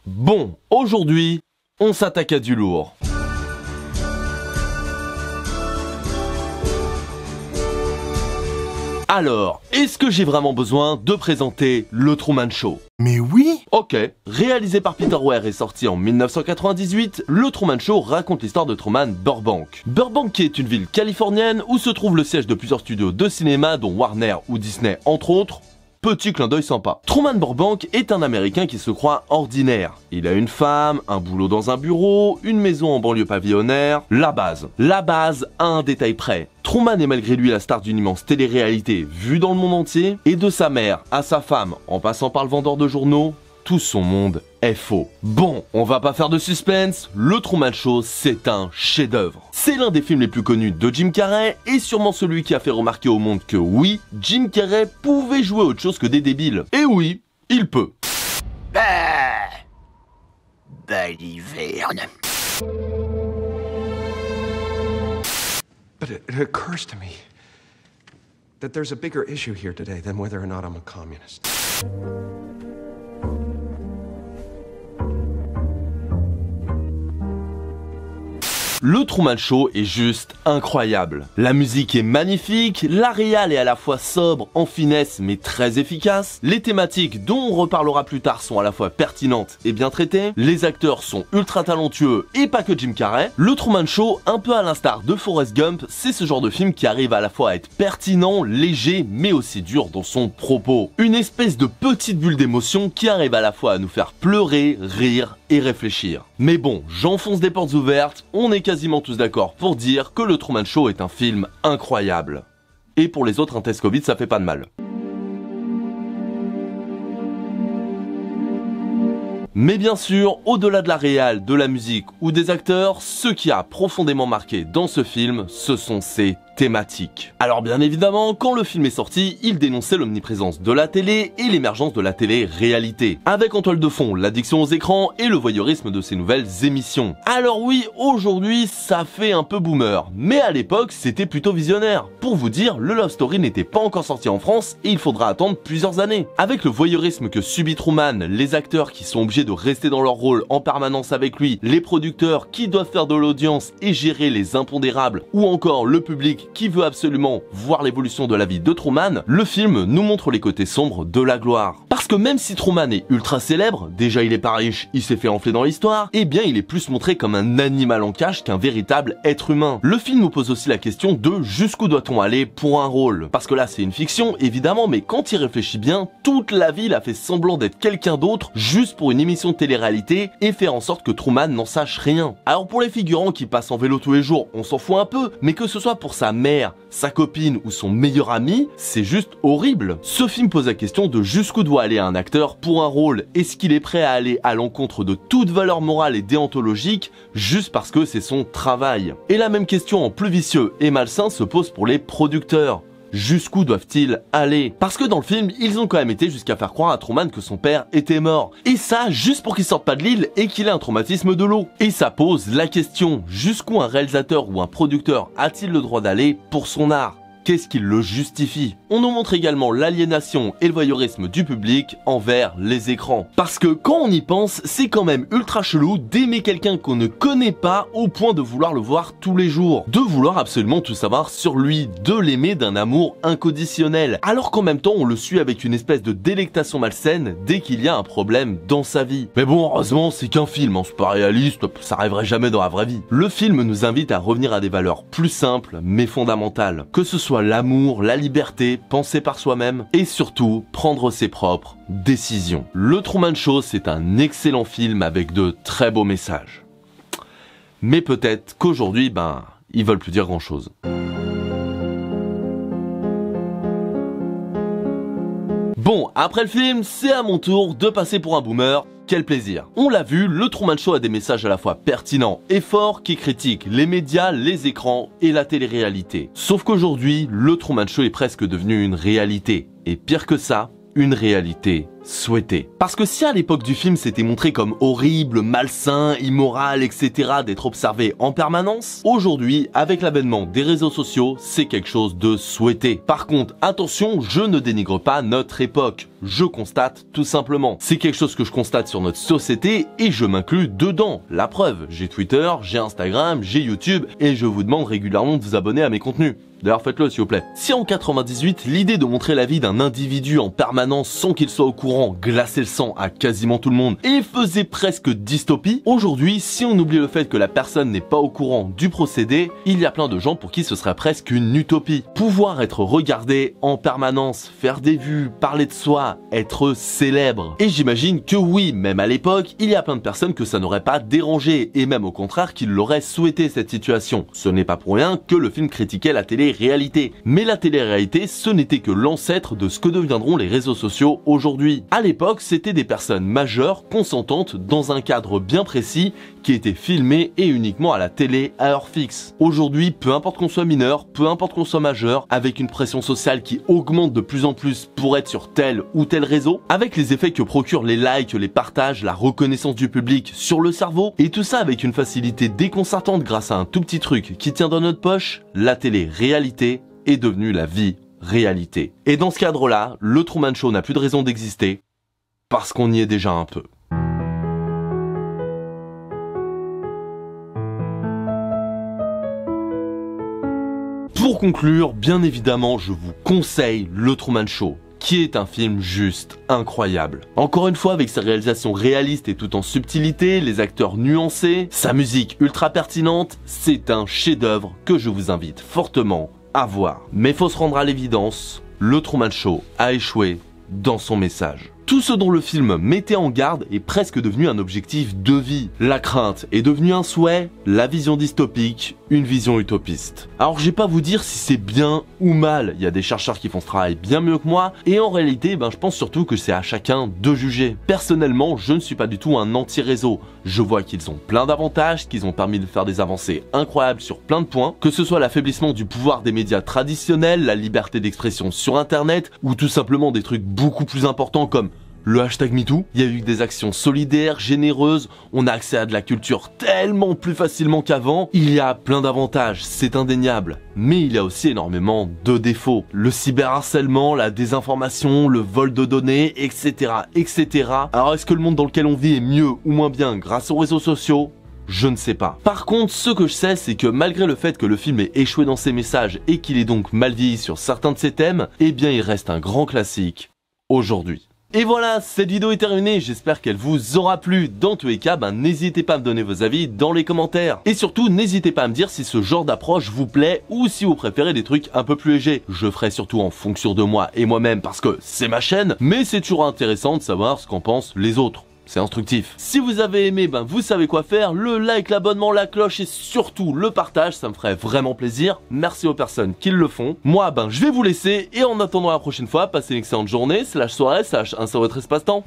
Bon, aujourd'hui, on s'attaque à du lourd. Alors, est-ce que j'ai vraiment besoin de présenter le Truman Show? Mais oui! Ok, réalisé par Peter Weir et sorti en 1998, le Truman Show raconte l'histoire de Truman Burbank. Burbank qui est une ville californienne où se trouve le siège de plusieurs studios de cinéma dont Warner ou Disney entre autres. Petit clin d'œil sympa. Truman Burbank est un Américain qui se croit ordinaire. Il a une femme, un boulot dans un bureau, une maison en banlieue pavillonnaire, la base. La base à un détail près. Truman est malgré lui la star d'une immense télé-réalité vue dans le monde entier, et de sa mère à sa femme, en passant par le vendeur de journaux, tout son monde est faux. Bon, on va pas faire de suspense, le Truman Show c'est un chef-d'œuvre. C'est l'un des films les plus connus de Jim Carrey et sûrement celui qui a fait remarquer au monde que oui, Jim Carrey pouvait jouer autre chose que des débiles. Et oui, il peut. Baliverne. But it occurs to me that there's a bigger issue here today than whether or not I'm a communist. Le Truman Show est juste incroyable. La musique est magnifique, la réal est à la fois sobre, en finesse mais très efficace, les thématiques dont on reparlera plus tard sont à la fois pertinentes et bien traitées, les acteurs sont ultra talentueux et pas que Jim Carrey. Le Truman Show, un peu à l'instar de Forrest Gump, c'est ce genre de film qui arrive à la fois à être pertinent, léger mais aussi dur dans son propos. Une espèce de petite bulle d'émotion qui arrive à la fois à nous faire pleurer, rire et réfléchir. Mais bon, j'enfonce des portes ouvertes, on est quasiment tous d'accord pour dire que le Truman Show est un film incroyable. Et pour les autres, un test Covid, ça fait pas de mal. Mais bien sûr, au-delà de la réal, de la musique ou des acteurs, ce qui a profondément marqué dans ce film, ce sont ses thématiques. Alors bien évidemment, quand le film est sorti, il dénonçait l'omniprésence de la télé et l'émergence de la télé-réalité, avec en toile de fond l'addiction aux écrans et le voyeurisme de ces nouvelles émissions. Alors oui, aujourd'hui, ça fait un peu boomer, mais à l'époque, c'était plutôt visionnaire. Pour vous dire, le Love Story n'était pas encore sorti en France et il faudra attendre plusieurs années. Avec le voyeurisme que subit Truman, les acteurs qui sont obligés de rester dans leur rôle en permanence avec lui, les producteurs qui doivent faire de l'audience et gérer les impondérables, ou encore le public qui veut absolument voir l'évolution de la vie de Truman, le film nous montre les côtés sombres de la gloire. Parce que même si Truman est ultra célèbre, déjà il est pas riche, il s'est fait enfler dans l'histoire, eh bien il est plus montré comme un animal en cage qu'un véritable être humain. Le film nous pose aussi la question de jusqu'où doit-on aller pour un rôle. Parce que là c'est une fiction, évidemment, mais quand il réfléchit bien, toute la ville a fait semblant d'être quelqu'un d'autre juste pour une émission de télé-réalité et faire en sorte que Truman n'en sache rien. Alors pour les figurants qui passent en vélo tous les jours, on s'en fout un peu, mais que ce soit pour sa mère, sa copine ou son meilleur ami, c'est juste horrible. Ce film pose la question de jusqu'où doit aller un acteur pour un rôle. Est-ce qu'il est prêt à aller à l'encontre de toute valeur morale et déontologique juste parce que c'est son travail? Et la même question en plus vicieux et malsain se pose pour les producteurs. Jusqu'où doivent-ils aller? Parce que dans le film, ils ont quand même été jusqu'à faire croire à Truman que son père était mort. Et ça, juste pour qu'il sorte pas de l'île et qu'il ait un traumatisme de l'eau. Et ça pose la question, jusqu'où un réalisateur ou un producteur a-t-il le droit d'aller pour son art? Qu'est-ce qui le justifie? On nous montre également l'aliénation et le voyeurisme du public envers les écrans. Parce que quand on y pense, c'est quand même ultra chelou d'aimer quelqu'un qu'on ne connaît pas au point de vouloir le voir tous les jours. De vouloir absolument tout savoir sur lui, de l'aimer d'un amour inconditionnel. Alors qu'en même temps, on le suit avec une espèce de délectation malsaine dès qu'il y a un problème dans sa vie. Mais bon, heureusement, c'est qu'un film, hein, c'est pas réaliste, ça arriverait jamais dans la vraie vie. Le film nous invite à revenir à des valeurs plus simples, mais fondamentales. Que ce soit l'amour, la liberté, penser par soi-même et surtout prendre ses propres décisions. Le Truman Show, c'est un excellent film avec de très beaux messages. Mais peut-être qu'aujourd'hui, ils veulent plus dire grand-chose. Bon, après le film, c'est à mon tour de passer pour un boomer. Quel plaisir. On l'a vu, le Truman Show a des messages à la fois pertinents et forts qui critiquent les médias, les écrans et la télé-réalité. Sauf qu'aujourd'hui, le Truman Show est presque devenu une réalité. Et pire que ça, une réalité souhaitée. Parce que si à l'époque du film c'était montré comme horrible, malsain, immoral, etc. d'être observé en permanence, aujourd'hui, avec l'avènement des réseaux sociaux, c'est quelque chose de souhaité. Par contre, attention, je ne dénigre pas notre époque. Je constate tout simplement. C'est quelque chose que je constate sur notre société et je m'inclus dedans. La preuve, j'ai Twitter, j'ai Instagram, j'ai YouTube et je vous demande régulièrement de vous abonner à mes contenus. D'ailleurs, faites-le s'il vous plaît. Si en 98, l'idée de montrer la vie d'un individu en permanence sans qu'il soit au courant glaçait le sang à quasiment tout le monde et faisait presque dystopie, aujourd'hui, si on oublie le fait que la personne n'est pas au courant du procédé, il y a plein de gens pour qui ce serait presque une utopie. Pouvoir être regardé en permanence, faire des vues, parler de soi, être célèbre. Et j'imagine que oui, même à l'époque, il y a plein de personnes que ça n'aurait pas dérangé et même au contraire qu'ils l'auraient souhaité cette situation. Ce n'est pas pour rien que le film critiquait la télé-réalité. Mais la télé-réalité, ce n'était que l'ancêtre de ce que deviendront les réseaux sociaux aujourd'hui. À l'époque, c'était des personnes majeures, consentantes, dans un cadre bien précis, qui étaient filmées et uniquement à la télé à heure fixe. Aujourd'hui, peu importe qu'on soit mineur, peu importe qu'on soit majeur, avec une pression sociale qui augmente de plus en plus pour être sur tel ou tel réseau, avec les effets que procurent les likes, les partages, la reconnaissance du public sur le cerveau, et tout ça avec une facilité déconcertante grâce à un tout petit truc qui tient dans notre poche, la télé-réalité est devenue la vie réalité. Et dans ce cadre-là, le Truman Show n'a plus de raison d'exister, parce qu'on y est déjà un peu. Pour conclure, bien évidemment, je vous conseille le Truman Show, qui est un film juste incroyable. Encore une fois, avec sa réalisation réaliste et tout en subtilité, les acteurs nuancés, sa musique ultra pertinente, c'est un chef-d'œuvre que je vous invite fortement à voir. Mais faut se rendre à l'évidence, le Truman Show a échoué dans son message. Tout ce dont le film mettait en garde est presque devenu un objectif de vie. La crainte est devenue un souhait, la vision dystopique, une vision utopiste. Alors je vais pas vous dire si c'est bien ou mal, il y a des chercheurs qui font ce travail bien mieux que moi, et en réalité, je pense surtout que c'est à chacun de juger. Personnellement, je ne suis pas du tout un anti-réseau. Je vois qu'ils ont plein d'avantages, qu'ils ont permis de faire des avancées incroyables sur plein de points, que ce soit l'affaiblissement du pouvoir des médias traditionnels, la liberté d'expression sur internet, ou tout simplement des trucs beaucoup plus importants comme le hashtag MeToo. Il y a eu des actions solidaires, généreuses, on a accès à de la culture tellement plus facilement qu'avant. Il y a plein d'avantages, c'est indéniable. Mais il y a aussi énormément de défauts. Le cyberharcèlement, la désinformation, le vol de données, etc. etc. Alors est-ce que le monde dans lequel on vit est mieux ou moins bien grâce aux réseaux sociaux ? Je ne sais pas. Par contre, ce que je sais, c'est que malgré le fait que le film ait échoué dans ses messages et qu'il est donc mal vieilli sur certains de ses thèmes, eh bien il reste un grand classique aujourd'hui. Et voilà, cette vidéo est terminée, j'espère qu'elle vous aura plu. Dans tous les cas, n'hésitez pas à me donner vos avis dans les commentaires. Et surtout, n'hésitez pas à me dire si ce genre d'approche vous plaît ou si vous préférez des trucs un peu plus légers. Je ferai surtout en fonction de moi et moi-même parce que c'est ma chaîne, mais c'est toujours intéressant de savoir ce qu'en pensent les autres. C'est instructif. Si vous avez aimé, vous savez quoi faire, le like, l'abonnement, la cloche et surtout le partage, ça me ferait vraiment plaisir. Merci aux personnes qui le font. Moi, je vais vous laisser et en attendant la prochaine fois, passez une excellente journée, /soirée, /un sur votre espace-temps.